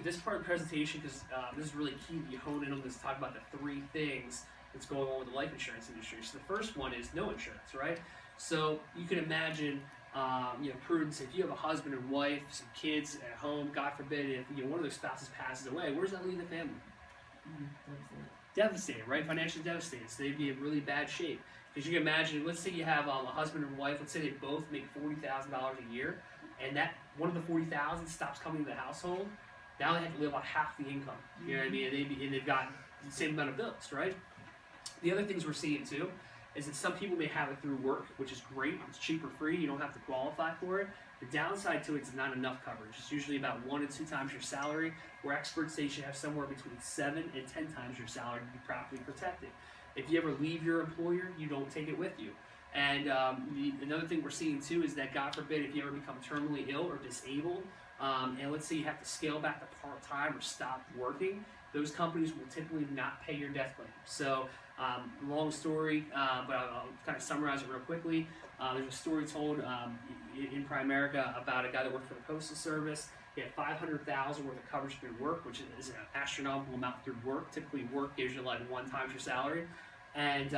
keep this part of the presentation because this is really key that you hone in on this, talk about the three things that's going on with the life insurance industry. So the first one is no insurance, right? So you can imagine, Prudence, if you have a husband and wife, some kids at home, God forbid, if one of those spouses passes away, where does that leave the family? Devastated, right? Financially devastated. So they'd be in really bad shape. Because you can imagine, let's say you have a husband and wife. Let's say they both make $40,000 a year, and that one of the $40,000 stops coming to the household. Now they have to live on half the income. You know what I mean? And they've got the same amount of bills, right? The other things we're seeing too is that some people may have it through work, which is great. It's cheap or free. You don't have to qualify for it. The downside to it is not enough coverage. It's usually about 1 to 2 times your salary, where experts say you should have somewhere between 7 and 10 times your salary to be properly protected. If you ever leave your employer, you don't take it with you. And another thing we're seeing too is that, God forbid, if you ever become terminally ill or disabled, and let's say you have to scale back to part-time or stop working, those companies will typically not pay your death claim. So, long story, but I'll kind of summarize it real quickly. There's a story told in Primerica about a guy that worked for the Postal Service. He had $500,000 worth of coverage through work, which is an astronomical amount through work. Typically, work gives you like 1 time your salary. And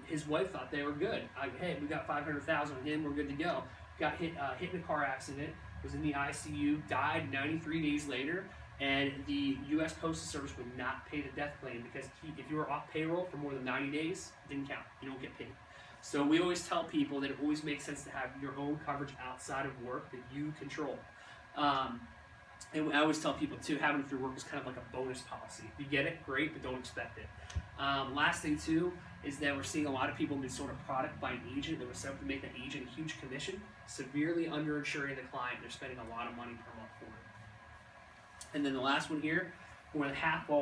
his wife thought they were good. Hey, we got $500,000 on him, we're good to go. Got hit in a car accident, was in the ICU, died 93 days later. And the U.S. Postal Service would not pay the death claim because if you were off payroll for more than 90 days, it didn't count. You don't get paid. So we always tell people that it always makes sense to have your own coverage outside of work that you control. And I always tell people too, having it through work is kind of like a bonus policy. If you get it, great, but don't expect it. Last thing too is that we're seeing a lot of people being sold a product by an agent that was set up to make that agent a huge commission, severely underinsuring the client. They're spending a lot of money per month for it. And then the last one here, more than half all